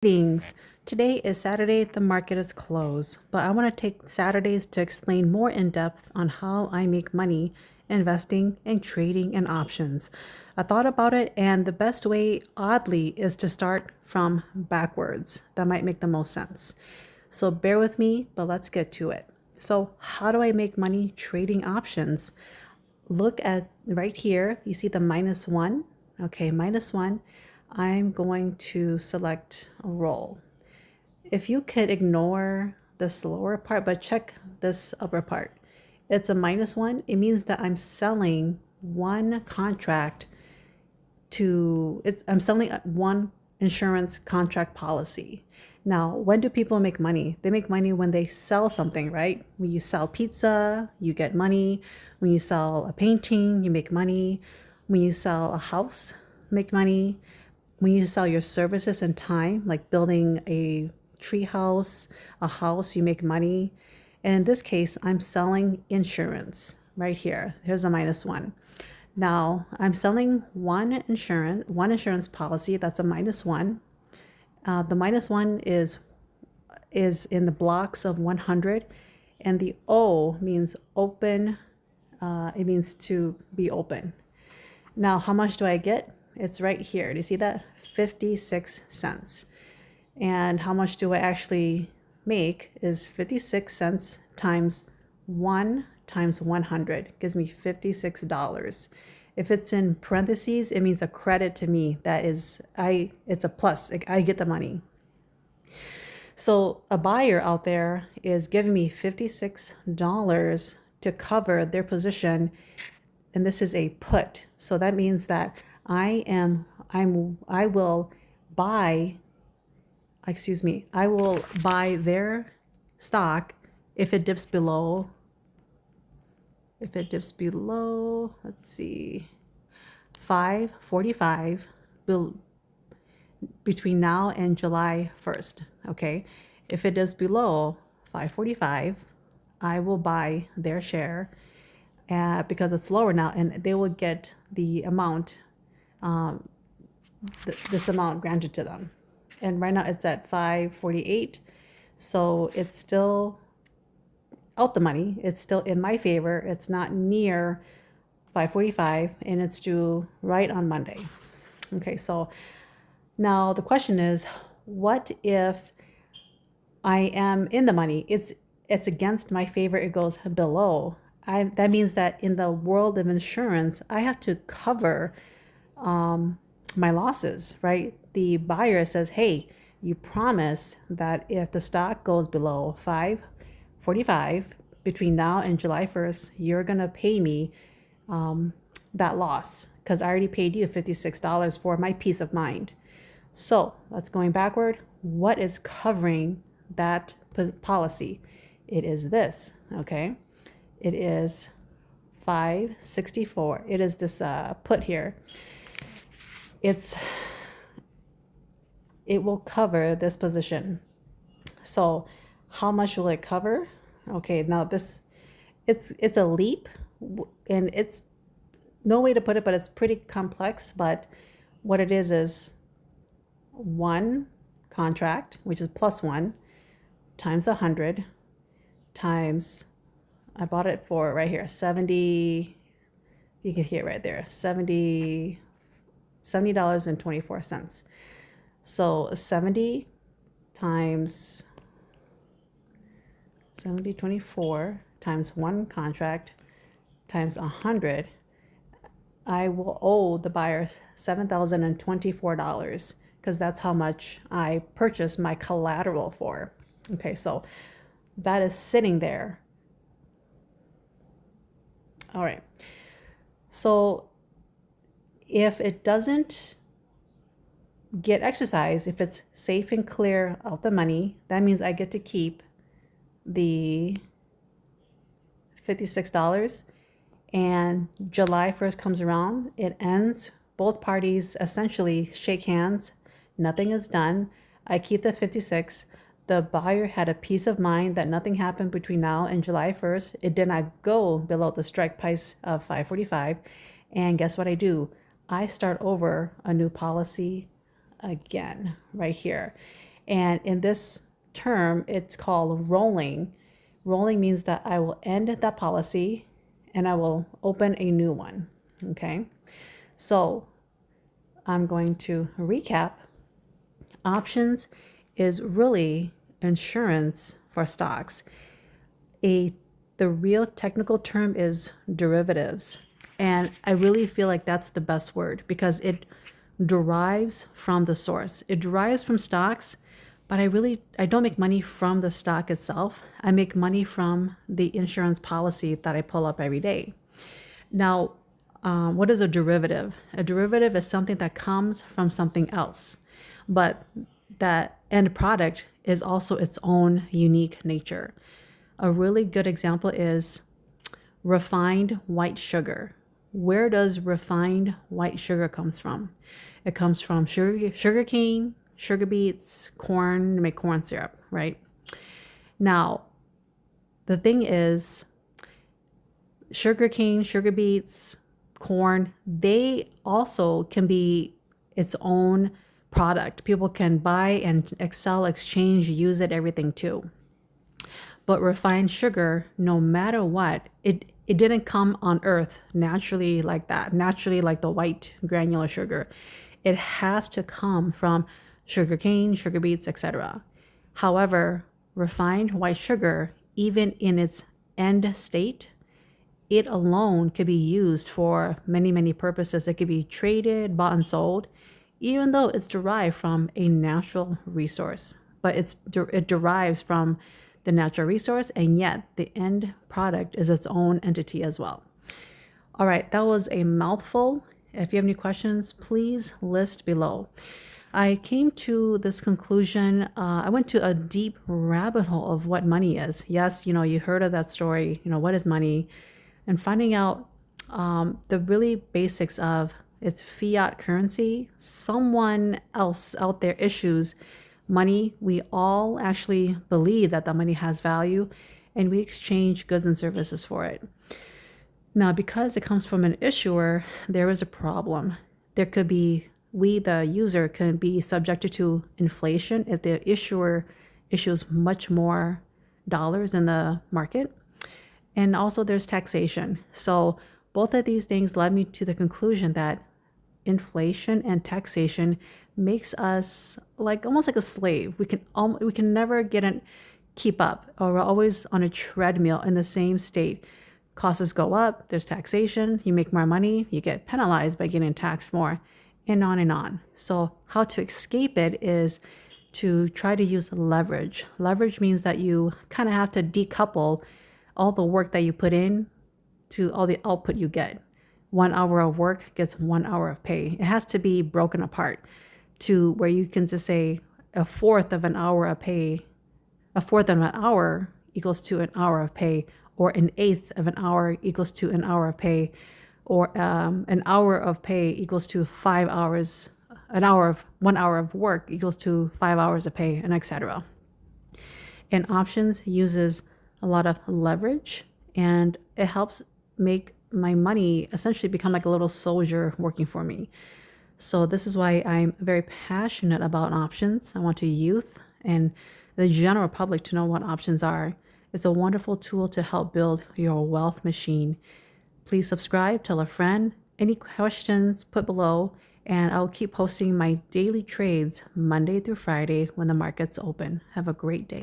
Greetings. Today is Saturday, the market is closed, but I want to take Saturdays to explain more in depth on how I make money investing and trading in options. I thought about it, and the best way, oddly, is to start from backwards. That might make the most sense. So bear with me, but let's get to it. So, how do I make money trading options? Look at right here, you see the -1. Okay, -1. I'm going to select a roll. If you could ignore this lower part, but check this upper part. It's a -1. It means that I'm selling one contract I'm selling one insurance contract policy. Now, when do people make money? They make money when they sell something, right? When you sell pizza, you get money. When you sell a painting, you make money. When you sell a house, make money. When you sell your services and time, like building a tree house, a house, you make money. And in this case, I'm selling insurance right here. Here's a -1. Now I'm selling one insurance policy. That's a -1. The -1 is in the blocks of 100, and the O means open. It means to be open. Now, how much do I get? It's right here. Do you see that? 56 cents. And how much do I actually make is 56 cents times 1 times 100 gives me $56. If it's in parentheses, it means a credit to me. It's a plus. I get the money. So a buyer out there is giving me $56 to cover their position, and this is a put. So that means that I will buy, I will buy their stock if it dips below, let's see, 545 between now and July 1st. Okay. If it dips below 545, I will buy their share because it's lower now, and they will get the amount, this amount granted to them. And right now it's at 548. So it's still out the money. It's still in my favor. It's not near 545, and it's due right on Monday. Okay, so now the question is, what if I am in the money? It's against my favor. It goes below. That means that in the world of insurance, I have to cover my losses, right? The buyer says, hey, you promise that if the stock goes below 545 between now and July 1st, you're going to pay me that loss because I already paid you $56 for my peace of mind. So let's going backward. What is covering that policy? It is this, okay? It is 564. It is this put here. It will cover this position. So how much will it cover? Okay, now it's a leap, and it's no way to put it, but it's pretty complex. But what it is one contract, which is +1, times 100 times, I bought it for right here, 70, you can hear it right there, $70.24. So 70 times 70.24 times one contract times 100, I will owe the buyer $7,024 because that's how much I purchased my collateral for. Okay, so that is sitting there. All right. So if it doesn't get exercised, if it's safe and clear out the money, that means I get to keep the $56. And July 1st comes around, it ends, both parties essentially shake hands, nothing is done. I keep the 56. The buyer had a peace of mind that nothing happened between now and July 1st. It did not go below the strike price of 545. And guess what I do? I start over a new policy again right here. And in this term, it's called rolling. Rolling means that I will end that policy and I will open a new one. Okay. So I'm going to recap. Options is really insurance for stocks. The real technical term is derivatives. And I really feel like that's the best word because it derives from the source. It derives from stocks, but I don't make money from the stock itself. I make money from the insurance policy that I pull up every day. Now, what is a derivative? A derivative is something that comes from something else, but that end product is also its own unique nature. A really good example is refined white sugar. Where does refined white sugar comes from? It comes from sugar cane, sugar beets, corn to make corn syrup, right? Now, the thing is, sugar cane, sugar beets, corn, they also can be its own product. People can buy and sell, exchange, use it, everything too. But refined sugar, no matter what, it didn't come on earth naturally like that, naturally like the white granular sugar. It has to come from sugar cane, sugar beets, etc. However, refined white sugar, even in its end state, it alone could be used for many, many purposes. It could be traded, bought and sold, even though it's derived from a natural resource. But it derives from the natural resource, and yet the end product is its own entity as well. All right, that was a mouthful. If you have any questions, please list below. I came to this conclusion. I went to a deep rabbit hole of what money is. Yes, you heard of that story, what is money? And finding out the really basics of its fiat currency. Someone else out there issues money. We all actually believe that the money has value, and we exchange goods and services for it. Now, because it comes from an issuer, there is a problem. There could be, the user, could be subjected to inflation if the issuer issues much more dollars in the market. And also there's taxation. So both of these things led me to the conclusion that inflation and taxation makes us almost like a slave. We can never keep up, or we're always on a treadmill in the same state. Costs go up, there's taxation, you make more money, you get penalized by getting taxed more, and on and on. So how to escape it is to try to use leverage. Leverage means that you kind of have to decouple all the work that you put in to all the output you get. 1 hour of work gets 1 hour of pay. It has to be broken apart to where you can just say a fourth of an hour of pay, a fourth of an hour equals to an hour of pay, or an eighth of an hour equals to an hour of pay, or an hour of pay equals to 5 hours, 1 hour of work equals to 5 hours of pay, and etc. And options uses a lot of leverage, and it helps make my money essentially become like a little soldier working for me. So this is why I'm very passionate about options. I want youth and the general public to know what options are. It's a wonderful tool to help build your wealth machine. Please subscribe, tell a friend. Any questions, put below, and I'll keep posting my daily trades Monday through Friday when the markets open. Have a great day.